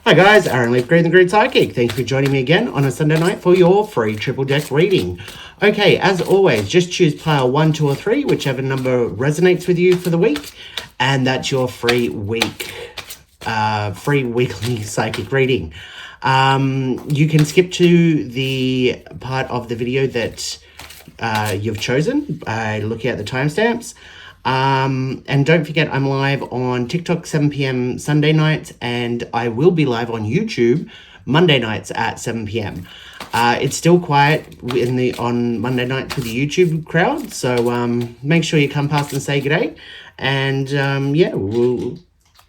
Hi guys, Aaron Leaf Green, the Green Psychic. Thank you for joining me again on a Sunday night for your free triple deck reading. Okay, as always, just choose pile 1, 2, or 3, whichever number resonates with you for the week, and that's your free weekly psychic reading. You can skip to the part of the video that you've chosen by looking at the timestamps. And don't forget, I'm live on TikTok 7 p.m. Sunday nights, and I will be live on YouTube Monday nights at 7 p.m. It's still quiet on Monday nights with the YouTube crowd, so make sure you come past and say g'day, and yeah, we'll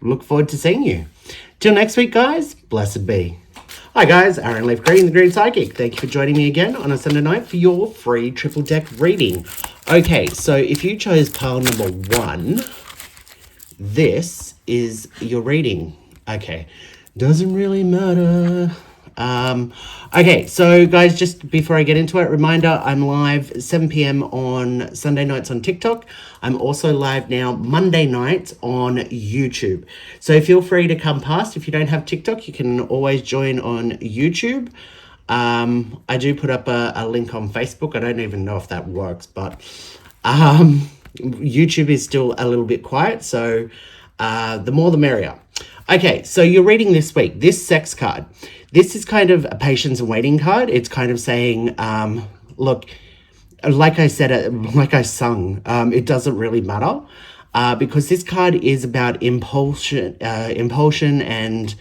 look forward to seeing you. Till next week, guys, blessed be. Hi guys, Aaron Leaf Green, the Green Psychic. Thank you for joining me again on a Sunday night for your free triple deck reading. Okay, so if you chose pile number 1, this is your reading. Okay, doesn't really matter. Okay, so guys, just before I get into it, reminder, I'm live 7 p.m. on Sunday nights on TikTok. I'm also live now Monday nights on YouTube. So feel free to come past. If you don't have TikTok, you can always join on YouTube. I do put up a link on Facebook. I don't even know if that works, but YouTube is still a little bit quiet, so the more the merrier. Okay, so you're reading this week, this sex card. This is kind of a patience and waiting card. It's kind of saying, look, like I said, like I sung, it doesn't really matter, because this card is about impulsion and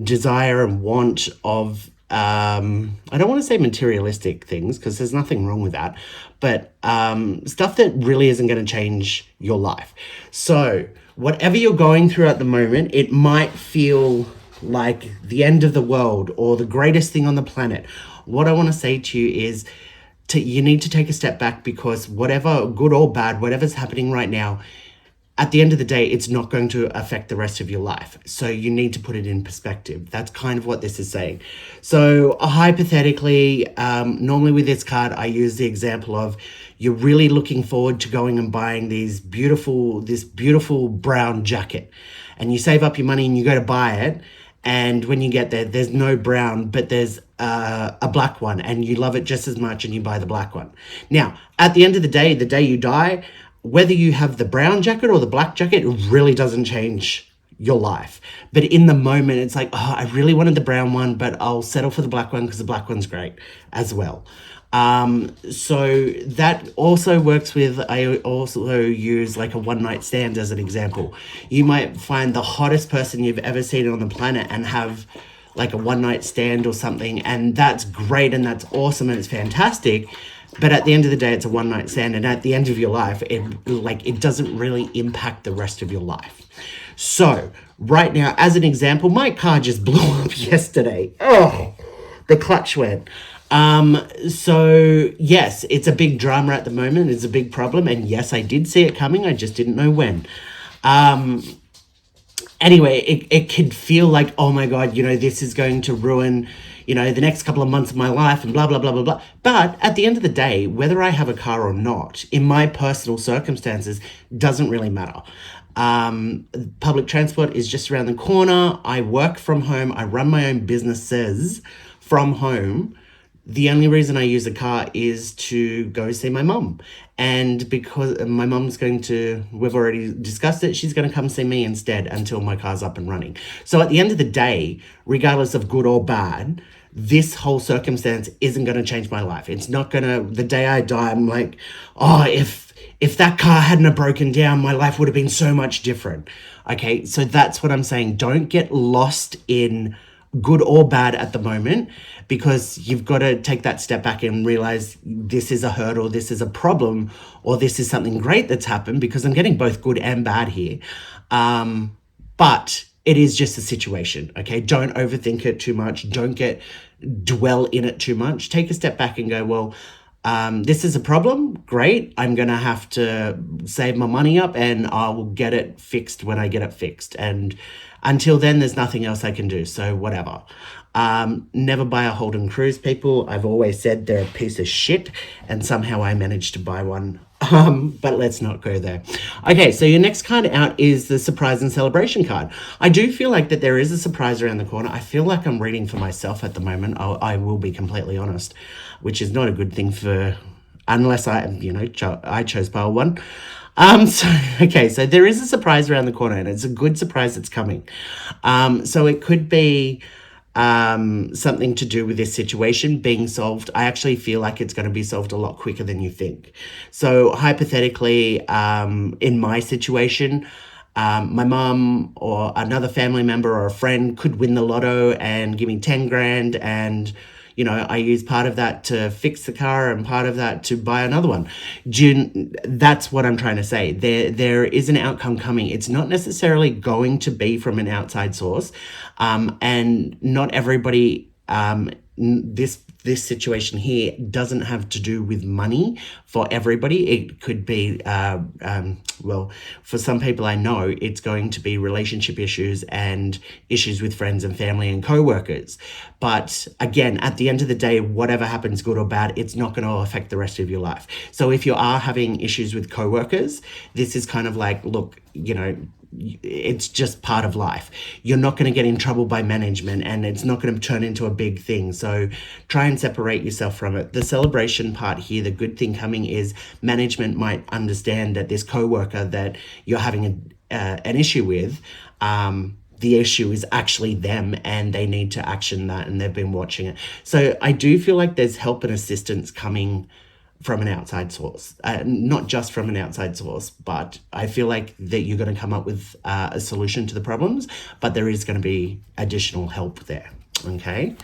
desire and want of, I don't want to say materialistic things because there's nothing wrong with that, but stuff that really isn't going to change your life. So whatever you're going through at the moment, it might feel like the end of the world or the greatest thing on the planet. What I want to say to you is you need to take a step back, because whatever, good or bad, whatever's happening right now, at the end of the day, it's not going to affect the rest of your life. So you need to put it in perspective. That's kind of what this is saying. So hypothetically, normally with this card, I use the example of you're really looking forward to going and buying this beautiful brown jacket, and you save up your money and you go to buy it. And when you get there, there's no brown, but there's a black one, and you love it just as much and you buy the black one. Now, at the end of the day you die, whether you have the brown jacket or the black jacket, it really doesn't change your life. But in the moment, it's like, oh, I really wanted the brown one, but I'll settle for the black one because the black one's great as well. So that also works with, I also use like a one-night stand as an example. You might find the hottest person you've ever seen on the planet and have like a one-night stand or something, and that's great and that's awesome and it's fantastic. But at the end of the day, it's a one-night stand, and at the end of your life, it doesn't really impact the rest of your life. So right now, as an example, my car just blew up yesterday. Oh, the clutch went. So yes, it's a big drama at the moment. It's a big problem. And yes, I did see it coming. I just didn't know when. Anyway, it could feel like, oh my God, this is going to ruin, the next couple of months of my life and blah, blah, blah, blah, blah. But at the end of the day, whether I have a car or not, in my personal circumstances, doesn't really matter. Public transport is just around the corner. I work from home. I run my own businesses from home. The only reason I use a car is to go see my mum. And because my mum's we've already discussed it, she's going to come see me instead until my car's up and running. So at the end of the day, regardless of good or bad, this whole circumstance isn't going to change my life. It's not going to, the day I die, I'm like, oh, if that car hadn't have broken down, my life would have been so much different. Okay, so that's what I'm saying. Don't get lost in good or bad at the moment, because you've got to take that step back and realize this is a hurdle, this is a problem, or this is something great that's happened, because I'm getting both good and bad here. But it is just a situation, okay? Don't overthink it too much. Don't dwell in it too much. Take a step back and go, well, this is a problem. Great. I'm going to have to save my money up and I'll get it fixed when I get it fixed. And until then, there's nothing else I can do. So whatever. Never buy a Holden Cruise, people. I've always said they're a piece of shit, and somehow I managed to buy one But let's not go there. Okay, so your next card out is the surprise and celebration card. I do feel like that there is a surprise around the corner. I feel like I'm reading for myself at the moment. I will be completely honest, which is not a good thing for, unless I chose pile one. So there is a surprise around the corner, and it's a good surprise that's coming. So it could be something to do with this situation being solved. I actually feel like it's going to be solved a lot quicker than you think. So hypothetically, in my situation, my mum or another family member or a friend could win the lotto and give me 10 grand, and I use part of that to fix the car and part of that to buy another one. That's what I'm trying to say. There is an outcome coming. It's not necessarily going to be from an outside source, and not everybody. This situation here doesn't have to do with money for everybody. It could be, for some people I know, it's going to be relationship issues and issues with friends and family and co-workers. But again, at the end of the day, whatever happens, good or bad, it's not going to affect the rest of your life. So if you are having issues with co-workers, this is kind of like, look, it's just part of life. You're not going to get in trouble by management, and it's not going to turn into a big thing. So try and separate yourself from it. The celebration part here, the good thing coming is management might understand that this coworker that you're having an issue with, the issue is actually them, and they need to action that, and they've been watching it. So I do feel like there's help and assistance coming from an outside source, not just from an outside source, but I feel like that you're going to come up with a solution to the problems, but there is going to be additional help there. Okay.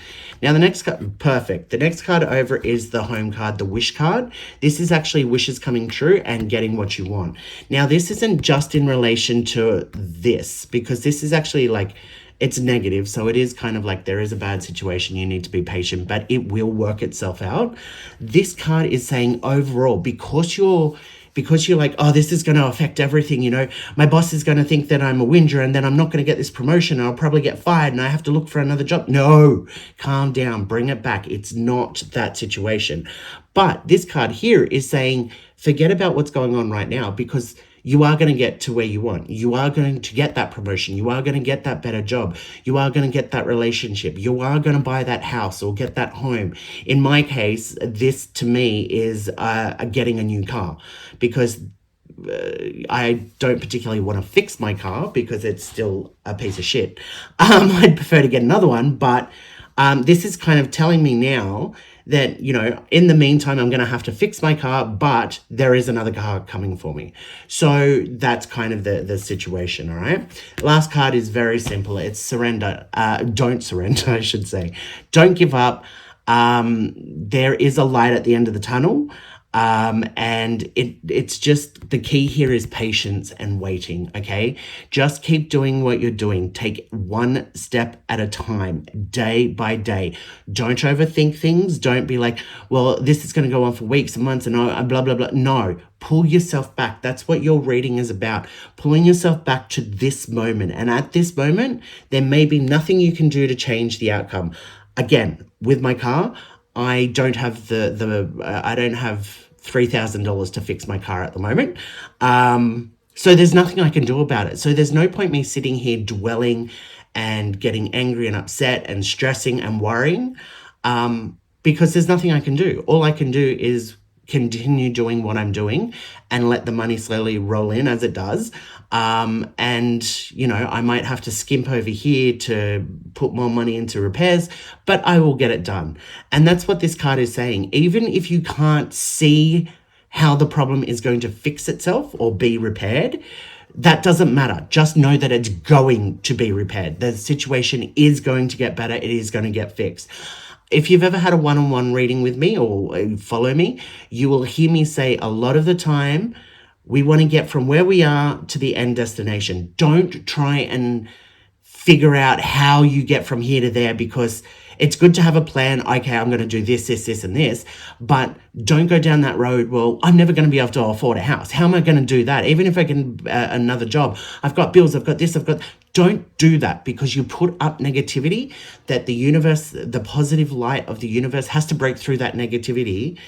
Now the next card, perfect. The next card over is the home card, the wish card. This is actually wishes coming true and getting what you want. Now this isn't just in relation to this, because this is actually like, it's negative, so it is kind of like there is a bad situation, you need to be patient, but it will work itself out. This card is saying overall, because you're like, oh, this is going to affect everything, my boss is going to think that I'm a whinger, and then I'm not going to get this promotion, and I'll probably get fired, and I have to look for another job. No, calm down, bring it back. It's not that situation. But this card here is saying, forget about what's going on right now, because you are going to get to where you want. You are going to get that promotion. You are going to get that better job. You are going to get that relationship. You are going to buy that house or get that home. In my case, this to me is getting a new car, because I don't particularly want to fix my car because it's still a piece of shit. I'd prefer to get another one, but this is kind of telling me now that, in the meantime, I'm going to have to fix my car, but there is another car coming for me. So that's kind of the situation, all right? Last card is very simple. It's surrender. Don't surrender, I should say. Don't give up. There is a light at the end of the tunnel. And it's just, the key here is patience and waiting. Okay. Just keep doing what you're doing. Take one step at a time, day by day. Don't overthink things. Don't be like, well, this is going to go on for weeks and months and blah, blah, blah. No, pull yourself back. That's what your reading is about. Pulling yourself back to this moment. And at this moment, there may be nothing you can do to change the outcome. Again, with my car, I don't have I don't have $3,000 to fix my car at the moment. So there's nothing I can do about it. So there's no point me sitting here dwelling and getting angry and upset and stressing and worrying, because there's nothing I can do. All I can do is continue doing what I'm doing and let the money slowly roll in as it does. And, I might have to skimp over here to put more money into repairs, but I will get it done. And that's what this card is saying. Even if you can't see how the problem is going to fix itself or be repaired, that doesn't matter. Just know that it's going to be repaired. The situation is going to get better. It is going to get fixed. If you've ever had a one-on-one reading with me or follow me, you will hear me say a lot of the time, we want to get from where we are to the end destination. Don't try and figure out how you get from here to there, because it's good to have a plan. Okay, I'm going to do this, this, this, and this, but don't go down that road. Well, I'm never going to be able to afford a house. How am I going to do that? Even if I can another job, I've got bills, I've got this, don't do that, because you put up negativity that the universe, the positive light of the universe has to break through that negativity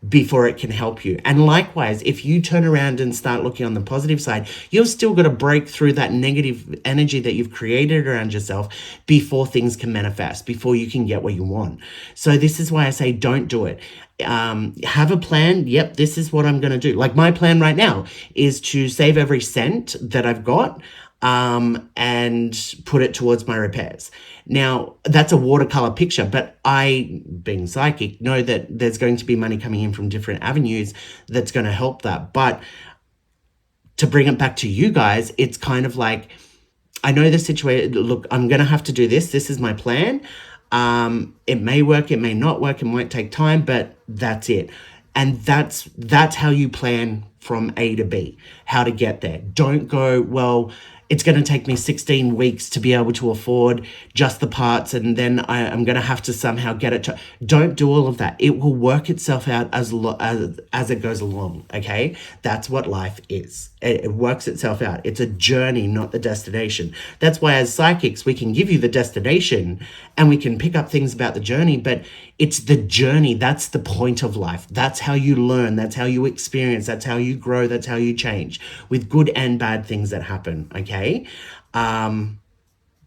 before it can help you. And likewise, if you turn around and start looking on the positive side, you've still got to break through that negative energy that you've created around yourself before things can manifest, before you can get what you want. So this is why I say don't do it. Have a plan. Yep, this is what I'm going to do. Like my plan right now is to save every cent that I've got and put it towards my repairs. Now, that's a watercolor picture, but I, being psychic, know that there's going to be money coming in from different avenues that's going to help that. But to bring it back to you guys, it's kind of like, I know the situation. Look, I'm going to have to do this. This is my plan. It may work, it may not work, it might take time, but that's it. And that's how you plan from A to B, how to get there. Don't go, well, it's going to take me 16 weeks to be able to afford just the parts, and then I'm going to have to somehow get it to... Don't do all of that. It will work itself out as it goes along, okay? That's what life is. It works itself out. It's a journey, not the destination. That's why as psychics, we can give you the destination and we can pick up things about the journey, but it's the journey. That's the point of life. That's how you learn. That's how you experience. That's how you grow. That's how you change, with good and bad things that happen, okay?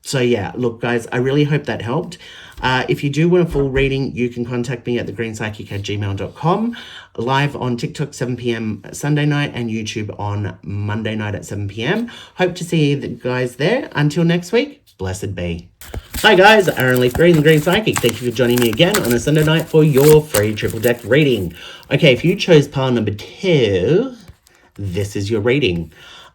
So yeah, look, guys, I really hope that helped. If you do want a full reading, you can contact me at thegreenpsychic@gmail.com, live on TikTok 7 p.m. Sunday night and YouTube on Monday night at 7 p.m. Hope to see you guys there. Until next week, blessed be. Hi guys, Aaron Leaf Green, the Green Psychic. Thank you for joining me again on a Sunday night for your free triple deck reading. Okay, if you chose pile number 2, this is your reading.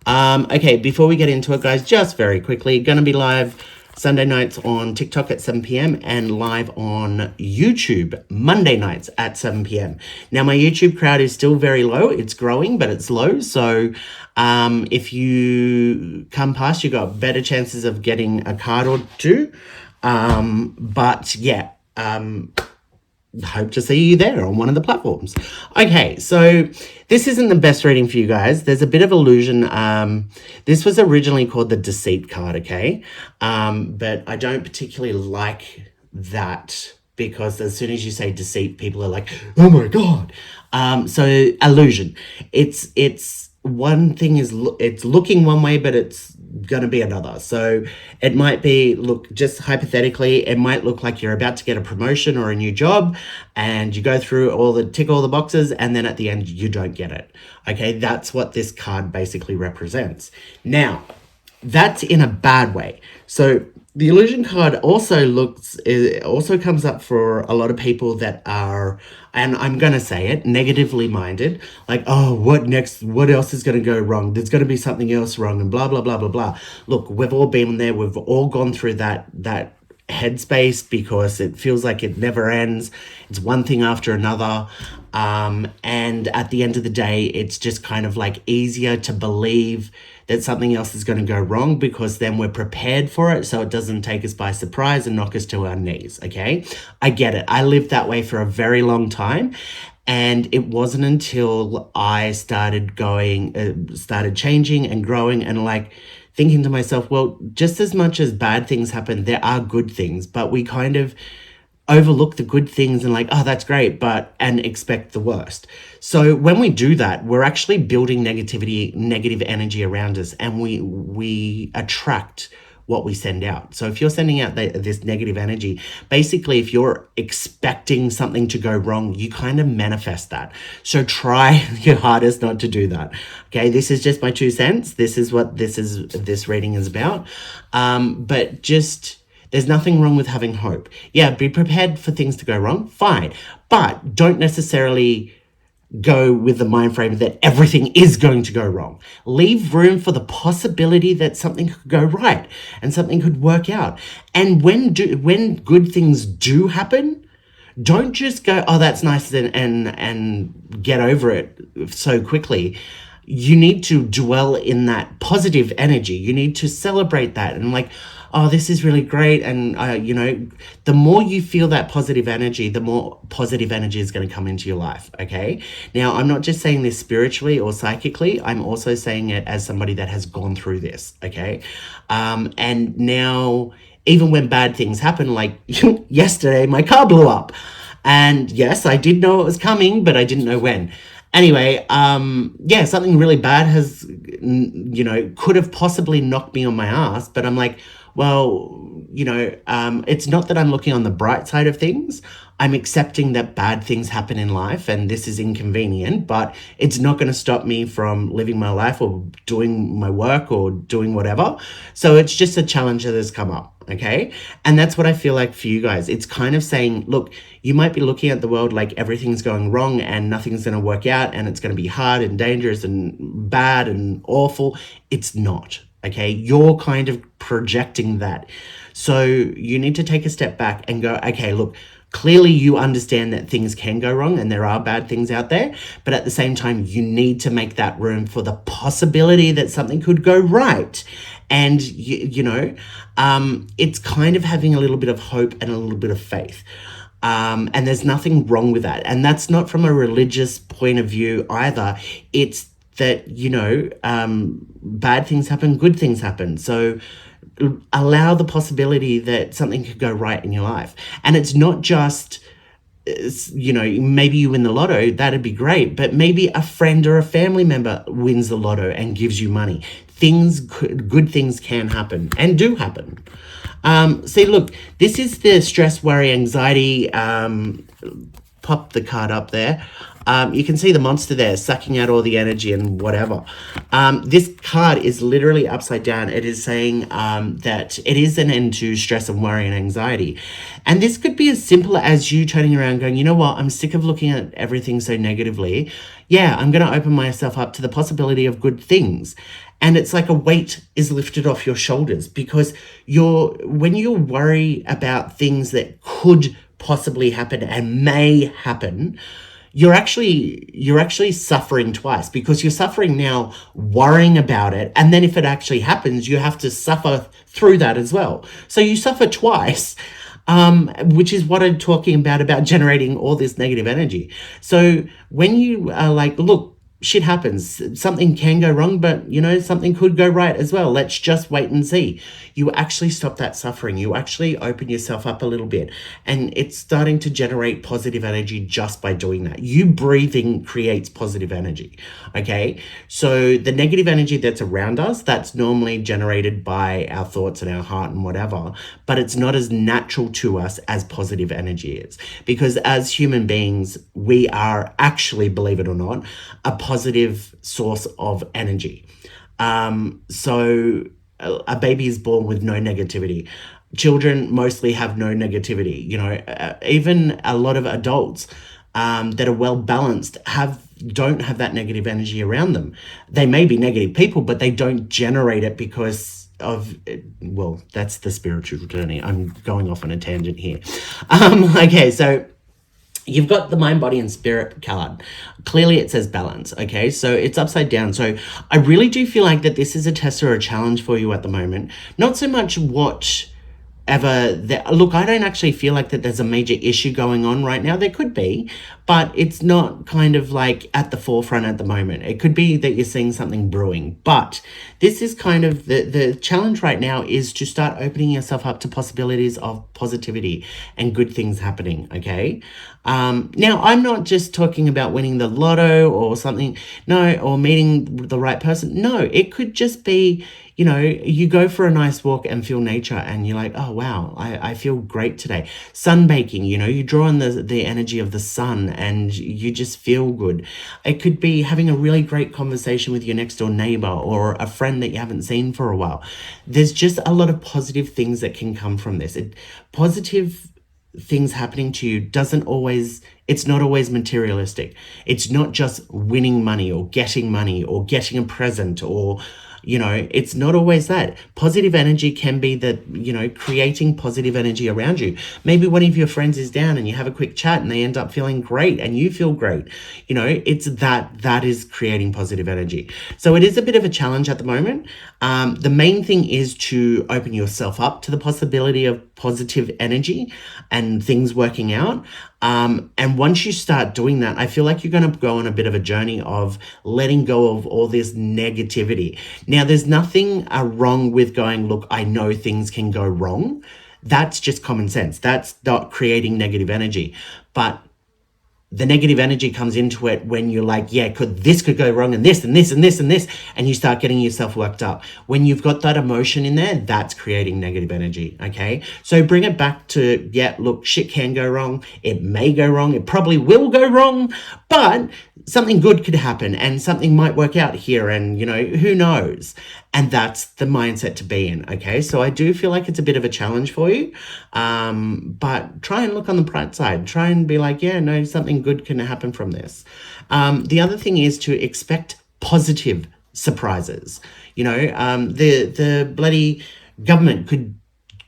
Okay, before we get into it, guys, just very quickly, going to be live Sunday nights on TikTok at 7 p.m. and live on YouTube Monday nights at 7 p.m. Now, my YouTube crowd is still very low. It's growing, but it's low. So if you come past, you got better chances of getting a card or two. But yeah, hope to see you there on one of the platforms. Okay, so this isn't the best reading for you guys. There's a bit of illusion. This was originally called the Deceit card, okay? But I don't particularly like that, because as soon as you say deceit, people are like, oh my God. So illusion. It's one thing is, it's looking one way, but it's going to be another. So it might be, look, just hypothetically, it might look like you're about to get a promotion or a new job, and you go through tick all the boxes, and then at the end you don't get it. Okay, that's what this card basically represents. Now, that's in a bad way. So the illusion card also comes up for a lot of people that are, and I'm going to say it, negatively minded. Like, oh, what next? What else is going to go wrong? There's going to be something else wrong, and blah, blah, blah, blah, blah. Look, we've all been there. We've all gone through that headspace, because it feels like it never ends. It's one thing after another. And at the end of the day, it's just kind of like easier to believe that something else is going to go wrong, because then we're prepared for it, so it doesn't take us by surprise and knock us to our knees, okay? I get it. I lived that way for a very long time, and it wasn't until I started changing and growing and like thinking to myself, well, just as much as bad things happen, there are good things, but we kind of overlook the good things and like, oh, that's great, and expect the worst. So when we do that, we're actually building negative energy around us, and we attract what we send out. So if you're sending out this negative energy, basically, if you're expecting something to go wrong, you kind of manifest that. So try your hardest not to do that. Okay, this is just my 2 cents. This is what this reading is about. But just, there's nothing wrong with having hope. Yeah, be prepared for things to go wrong, fine. But don't necessarily go with the mind frame that everything is going to go wrong. Leave room for the possibility that something could go right and something could work out. And when good things do happen, don't just go, oh, that's nice, and get over it so quickly. You need to dwell in that positive energy. You need to celebrate that and like, oh, this is really great. And, the more you feel that positive energy, the more positive energy is going to come into your life, okay? Now, I'm not just saying this spiritually or psychically. I'm also saying it as somebody that has gone through this, okay? And now, even when bad things happen, like yesterday, my car blew up. And yes, I did know it was coming, but I didn't know when. Anyway, yeah, something really bad has, could have possibly knocked me on my ass, but I'm like, well, it's not that I'm looking on the bright side of things. I'm accepting that bad things happen in life and this is inconvenient, but it's not going to stop me from living my life or doing my work or doing whatever. So it's just a challenge that has come up. Okay. And that's what I feel like for you guys. It's kind of saying, look, you might be looking at the world like everything's going wrong and nothing's going to work out and it's going to be hard and dangerous and bad and awful. It's not. Okay. You're kind of projecting that. So you need to take a step back and go, okay, look, clearly you understand that things can go wrong and there are bad things out there, but at the same time, you need to make that room for the possibility that something could go right. And, it's kind of having a little bit of hope and a little bit of faith. And there's nothing wrong with that. And that's not from a religious point of view either. It's that, bad things happen, good things happen. So allow the possibility that something could go right in your life. And it's not just, maybe you win the lotto, that'd be great, but maybe a friend or a family member wins the lotto and gives you money. Good things can happen and do happen. See, look, this is the stress, worry, anxiety. Pop the card up there. You can see the monster there sucking out all the energy and whatever. This card is literally upside down. It is saying that it is an end to stress and worry and anxiety. And this could be as simple as you turning around going, you know what, I'm sick of looking at everything so negatively. Yeah, I'm going to open myself up to the possibility of good things. And it's like a weight is lifted off your shoulders because when you worry about things that could possibly happen and may happen, you're actually suffering twice because you're suffering now worrying about it. And then if it actually happens, you have to suffer through that as well. So you suffer twice, which is what I'm talking about generating all this negative energy. So when you are like, look, shit happens. Something can go wrong, but something could go right as well. Let's just wait and see. You actually stop that suffering. You actually open yourself up a little bit, and it's starting to generate positive energy just by doing that. You breathing creates positive energy. Okay. So the negative energy that's around us, that's normally generated by our thoughts and our heart and whatever, but it's not as natural to us as positive energy is, because as human beings, we are actually, believe it or not, a positive source of energy. So a baby is born with no negativity. Children mostly have no negativity. Even a lot of adults that are well balanced don't have that negative energy around them. They may be negative people, but they don't generate it because of, well, that's the spiritual journey. I'm going off on a tangent here. Okay, so you've got the mind, body, and spirit card. Clearly it says balance, okay? So it's upside down. So I really do feel like that this is a test or a challenge for you at the moment. Not so much look, I don't actually feel like that there's a major issue going on right now. There could be, but it's not kind of like at the forefront at the moment. It could be that you're seeing something brewing, but this is kind of the challenge right now is to start opening yourself up to possibilities of positivity and good things happening, okay? Now, I'm not just talking about winning the lotto or something, no, or meeting the right person. No, it could just be, you go for a nice walk and feel nature and you're like, oh, wow, I feel great today. Sunbaking, you draw on the energy of the sun and you just feel good. It could be having a really great conversation with your next door neighbor or a friend that you haven't seen for a while. There's just a lot of positive things that can come from this. Positive things happening to you it's not always materialistic. It's not just winning money or getting a present or it's not always that. Positive energy can be that, creating positive energy around you. Maybe one of your friends is down and you have a quick chat and they end up feeling great and you feel great. It's that is creating positive energy. So it is a bit of a challenge at the moment. The main thing is to open yourself up to the possibility of positive energy and things working out. And once you start doing that, I feel like you're going to go on a bit of a journey of letting go of all this negativity. Now, there's nothing wrong with going, look, I know things can go wrong. That's just common sense. That's not creating negative energy. But the negative energy comes into it when you're like, yeah, this could go wrong, and this and this and this and this, and you start getting yourself worked up. When you've got that emotion in there, that's creating negative energy. Okay, so bring it back to, yeah, look, shit can go wrong. It may go wrong. It probably will go wrong, but something good could happen, and something might work out here, and who knows. And that's the mindset to be in. Okay, so I do feel like it's a bit of a challenge for you, but try and look on the bright side. Try and be like, yeah, no, something good can happen from this. The other thing is to expect positive surprises. The bloody government could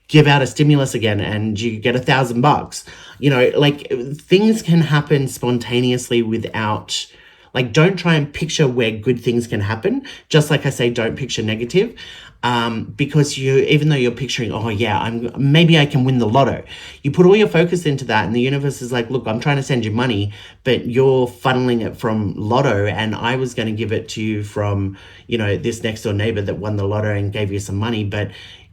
give out a stimulus again and you get $1,000. Like, things can happen spontaneously without, like, don't try and picture where good things can happen. Just like I say, don't picture negative. Because even though you're picturing, oh yeah, maybe I can win the lotto, you put all your focus into that, and the universe is like, look, I'm trying to send you money, but you're funneling it from lotto, and I was going to give it to you from, this next door neighbor that won the lotto and gave you some money. But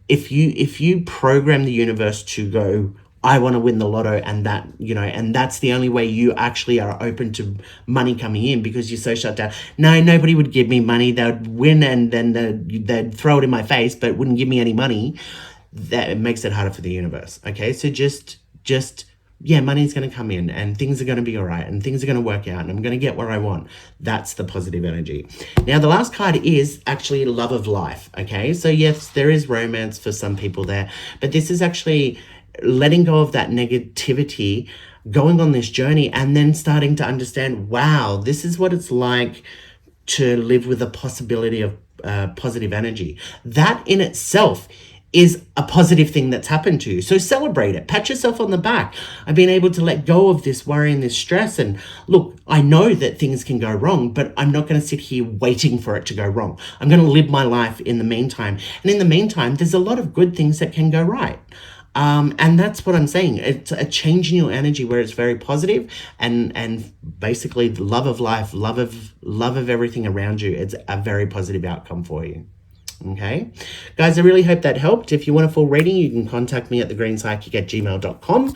if you program the universe to go, I want to win the lotto, and that's the only way you actually are open to money coming in, because you're so shut down. No, nobody would give me money. They would win and then they'd throw it in my face, but wouldn't give me any money. That it makes it harder for the universe. Okay, so just yeah, money's going to come in, and things are going to be all right, and things are going to work out, and I'm going to get where I want. That's the positive energy. Now, the last card is actually love of life. Okay, so yes, there is romance for some people there, but this is actually letting go of that negativity, going on this journey, and then starting to understand, wow, this is what it's like to live with a possibility of positive energy. That in itself is a positive thing that's happened to you. So celebrate it. Pat yourself on the back. I've been able to let go of this worry and this stress. And look, I know that things can go wrong, but I'm not going to sit here waiting for it to go wrong. I'm going to live my life in the meantime. And in the meantime, there's a lot of good things that can go right. And that's what I'm saying. It's a change in your energy where it's very positive, and basically the love of life, love of everything around you. It's a very positive outcome for you. Okay, guys, I really hope that helped. If you want a full reading, you can contact me at thegreenpsychic@gmail.com.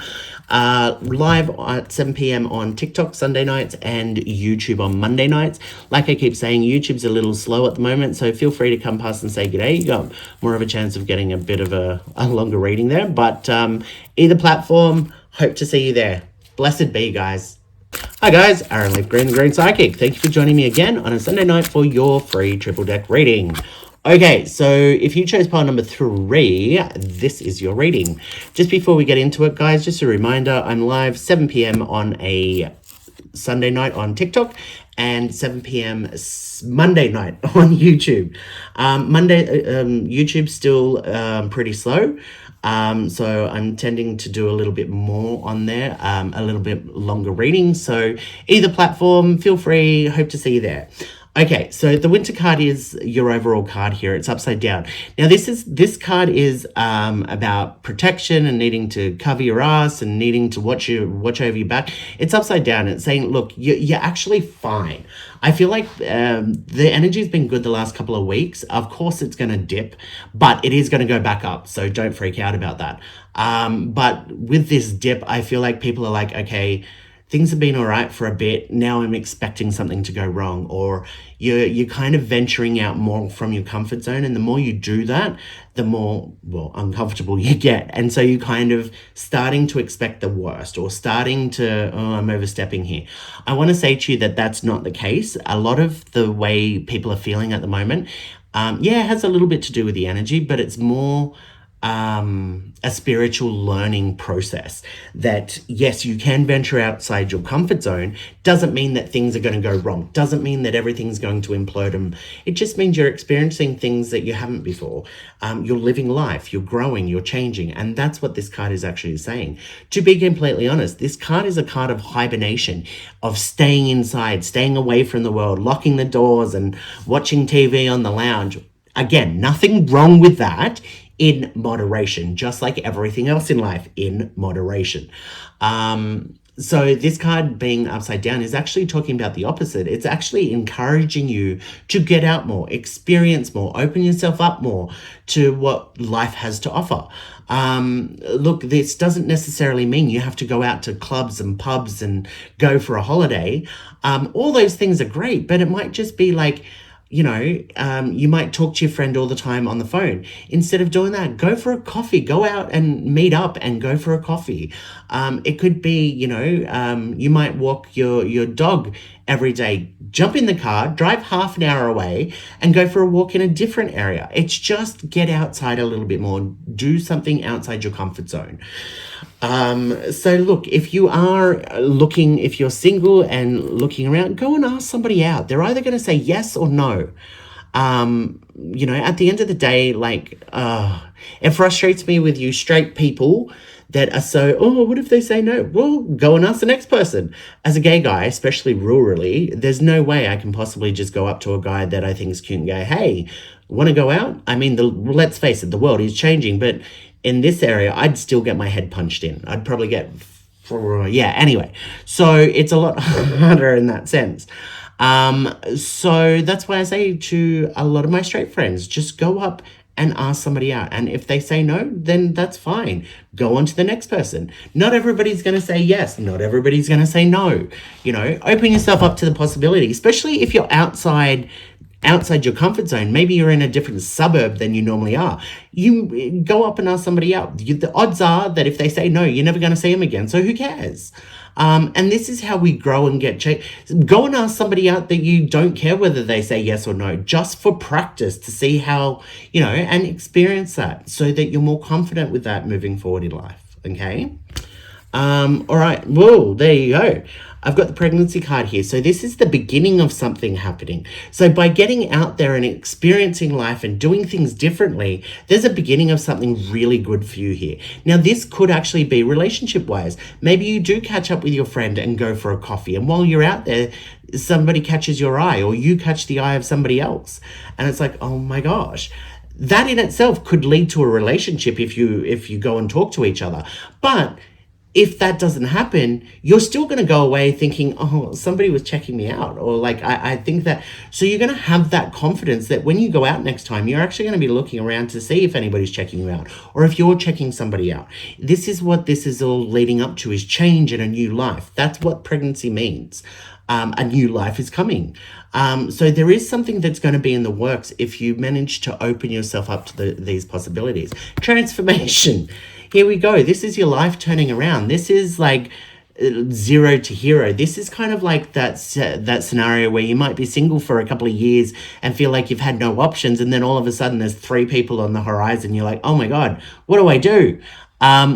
Live at 7 p.m. on TikTok Sunday nights and YouTube on Monday nights. Like I keep saying, YouTube's a little slow at the moment, so feel free to come past and say g'day. You got more of a chance of getting a bit of a longer reading there. But either platform, hope to see you there. Blessed be, guys. Hi guys, Aaron Leaf Green, the Green Psychic. Thank you for joining me again on a Sunday night for your free triple deck reading. Okay, so if you chose pile number 3, this is your reading. Just before we get into it, guys, just a reminder, I'm live 7 p.m. on a Sunday night on TikTok and 7 p.m. Monday night on YouTube. YouTube's still pretty slow. So I'm tending to do a little bit more on there, a little bit longer reading. So either platform, feel free. Hope to see you there. Okay, so the winter card is your overall card here. It's upside down. Now this card is about protection and needing to cover your ass and needing to watch over your back. It's upside down. It's saying, look, you're actually fine. I feel like the energy's been good the last couple of weeks. Of course, it's going to dip, but it is going to go back up. So don't freak out about that. But with this dip, I feel like people are like, okay, things have been all right for a bit. Now I'm expecting something to go wrong, or you're kind of venturing out more from your comfort zone. And the more you do that, the more, uncomfortable you get. And so you're kind of starting to expect the worst, or starting to, I'm overstepping here. I want to say to you that that's not the case. A lot of the way people are feeling at the moment, it has a little bit to do with the energy, but it's more a spiritual learning process. That yes, you can venture outside your comfort zone. Doesn't mean that things are going to go wrong. Doesn't mean that everything's going to implode. And it just means you're experiencing things that you haven't before. You're living life, you're growing, you're changing. And that's what this card is actually saying. To be completely honest, this card is a card of hibernation, of staying inside, staying away from the world, locking the doors and watching TV on the lounge. Again, nothing wrong with that, in moderation, just like everything else in life, in moderation. So this card being upside down is actually talking about the opposite. It's actually encouraging you to get out more, experience more, open yourself up more to what life has to offer. Look, this doesn't necessarily mean you have to go out to clubs and pubs and go for a holiday. All those things are great, but it might just be like, you might talk to your friend all the time on the phone. Instead of doing that, go for a coffee, go out and meet up and go for a coffee. It could be, you might walk your dog every day, jump in the car, drive half an hour away and go for a walk in a different area. It's just get outside a little bit more, do something outside your comfort zone. So look, if you're single and looking around, go and ask somebody out. They're either going to say yes or no. At the end of the day, it frustrates me with you straight people that are so, what if they say no? Well, go and ask the next person. As a gay guy, especially rurally, there's no way I can possibly just go up to a guy that I think is cute and go, hey, want to go out? I mean, let's face it, the world is changing, but in this area, I'd still get my head punched in. I'd probably anyway. So it's a lot harder in that sense. So that's why I say to a lot of my straight friends, just go up and ask somebody out. And if they say no, then that's fine. Go on to the next person. Not everybody's going to say yes. Not everybody's going to say no. Open yourself up to the possibility, especially if you're outside your comfort zone. Maybe you're in a different suburb than you normally are. You go up and ask somebody out. The odds are that if they say no, you're never going to see them again. So who cares? And this is how we grow and get changed. Go and ask somebody out that you don't care whether they say yes or no, just for practice to see how, and experience that so that you're more confident with that moving forward in life. Okay. All right. Whoa, there you go. I've got the pregnancy card here. So this is the beginning of something happening. So by getting out there and experiencing life and doing things differently, there's a beginning of something really good for you here. Now, this could actually be relationship-wise. Maybe you do catch up with your friend and go for a coffee. And while you're out there, somebody catches your eye or you catch the eye of somebody else. And it's like, oh my gosh. That in itself could lead to a relationship if you go and talk to each other. But if that doesn't happen, you're still going to go away thinking, oh, somebody was checking me out. Or I think that, so you're going to have that confidence that when you go out next time, you're actually going to be looking around to see if anybody's checking you out or if you're checking somebody out. This is what this is all leading up to, is change and a new life. That's what pregnancy means. A new life is coming. So there is something that's going to be in the works if you manage to open yourself up to these possibilities. Transformation. Here we go. This is your life turning around. This is like zero to hero. This is kind of like that scenario where you might be single for a couple of years and feel like you've had no options. And then all of a sudden there's 3 people on the horizon. You're like, oh my God, what do I do?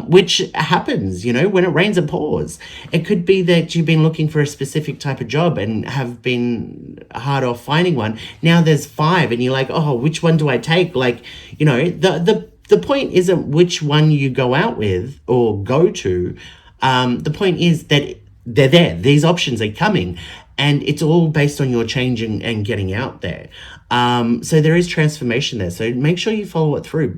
Which happens, when it rains, it pours. It could be that you've been looking for a specific type of job and have been hard off finding one. Now there's 5 and you're like, oh, which one do I take? The point isn't which one you go out with or go to. The point is that they're there. These options are coming and it's all based on your changing and getting out there. So there is transformation there. So make sure you follow it through.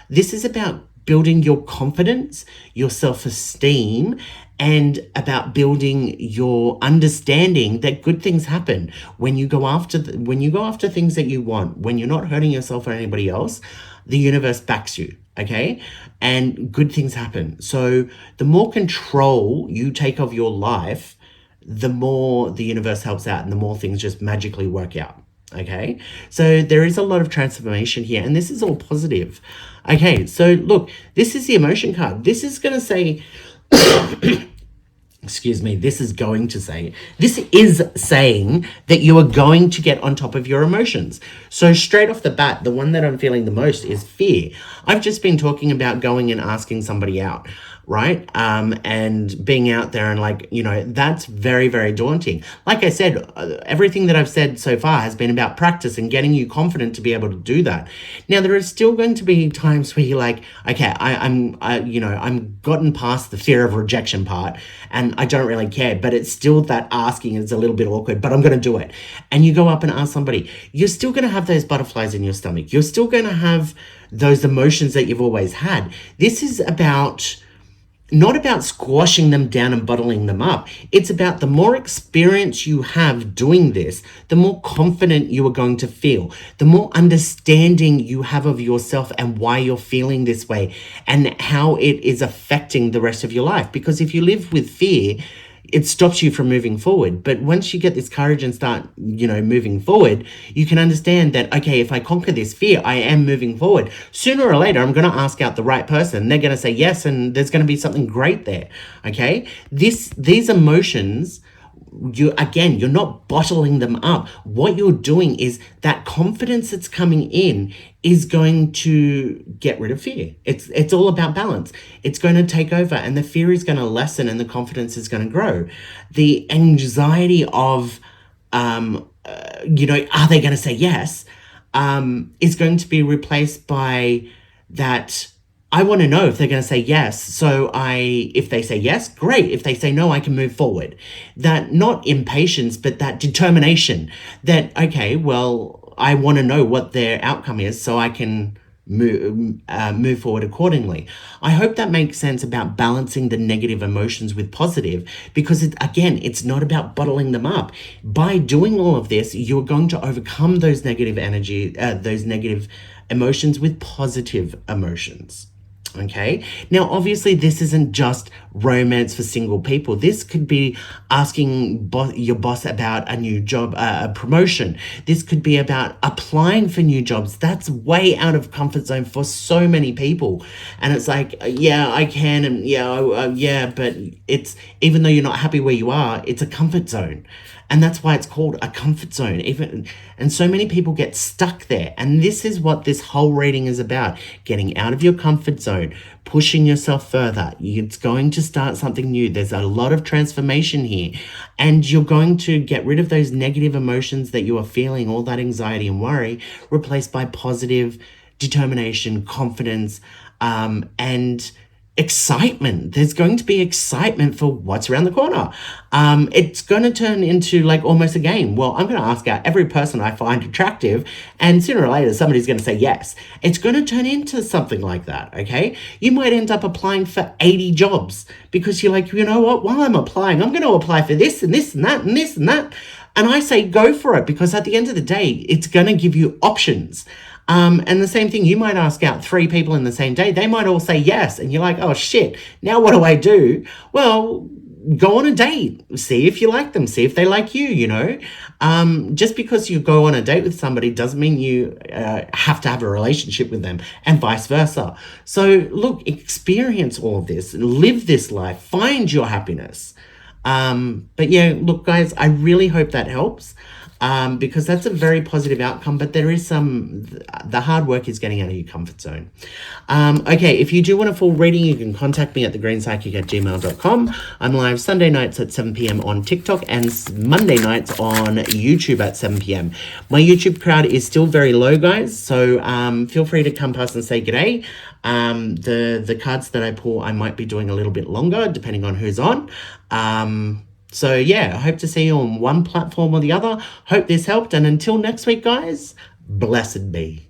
This is about building your confidence, your self-esteem, and about building your understanding that good things happen when you go after things that you want, when you're not hurting yourself or anybody else. The universe backs you, okay? And good things happen. So the more control you take of your life, the more the universe helps out and the more things just magically work out, okay? So there is a lot of transformation here and this is all positive. Okay, so look, this is the emotion card. This is going to say... this is saying that you are going to get on top of your emotions. So straight off the bat, the one that I'm feeling the most is fear. I've just been talking about going and asking somebody out, right? And being out there and that's very, very daunting. Like I said, everything that I've said so far has been about practice and getting you confident to be able to do that. Now, there is still going to be times where you're like, okay, I'm gotten past the fear of rejection part and I don't really care, but it's still that asking is a little bit awkward, but I'm going to do it. And you go up and ask somebody, you're still going to have those butterflies in your stomach. You're still going to have those emotions that you've always had. This is about not about squashing them down and bottling them up. It's about the more experience you have doing this, the more confident you are going to feel, the more understanding you have of yourself and why you're feeling this way and how it is affecting the rest of your life. Because if you live with fear, it stops you from moving forward. But once you get this courage and start, moving forward, you can understand that, okay, if I conquer this fear, I am moving forward. Sooner or later, I'm going to ask out the right person. They're going to say yes, and there's going to be something great there. Okay. These emotions, you're not bottling them up. What you're doing is that confidence that's coming in is going to get rid of fear. It's all about balance. It's going to take over, and the fear is going to lessen, and the confidence is going to grow. The anxiety of, are they going to say yes, is going to be replaced by that. I want to know if they're going to say yes. So if they say yes, great. If they say no, I can move forward. That not impatience, but that determination that, okay, well, I want to know what their outcome is so I can move forward accordingly. I hope that makes sense about balancing the negative emotions with positive, because it's not about bottling them up. By doing all of this, you're going to overcome those negative those negative emotions with positive emotions. Okay. Now, obviously, this isn't just romance for single people. This could be asking your boss about a new job, a promotion. This could be about applying for new jobs. That's way out of comfort zone for so many people. And it's like, yeah, I can. And yeah, but it's, even though you're not happy where you are, it's a comfort zone. And that's why it's called a comfort zone. And so many people get stuck there. And this is what this whole reading is about. Getting out of your comfort zone, pushing yourself further. It's going to start something new. There's a lot of transformation here. And you're going to get rid of those negative emotions that you are feeling, all that anxiety and worry, replaced by positive determination, confidence, and excitement. There's going to be excitement for what's around the corner. It's going to turn into like almost a game. Well, I'm going to ask out every person I find attractive, and sooner or later somebody's going to say yes. It's going to turn into something like that. Okay, you might end up applying for 80 jobs because you're like, you know what, while I'm applying, I'm going to apply for this and this and that and this and that. And I say go for it, because at the end of the day, it's going to give you options. And the same thing, you might ask out 3 people in the same day. They might all say yes. And you're like, oh shit, now what do I do? Well, go on a date, see if you like them, see if they like you, just because you go on a date with somebody doesn't mean you have to have a relationship with them, and vice versa. So look, experience all of this, live this life, find your happiness. But yeah, look guys, I really hope that helps. Because that's a very positive outcome, but there is the hard work is getting out of your comfort zone. Okay, if you do want a full reading, you can contact me at thegreenpsychic@gmail.com. I'm live Sunday nights at 7 p.m. on TikTok and Monday nights on YouTube at 7 p.m. My YouTube crowd is still very low, guys, so feel free to come past and say g'day. The cards that I pull, I might be doing a little bit longer, depending on who's on. So yeah, I hope to see you on one platform or the other. Hope this helped. And until next week, guys, blessed be.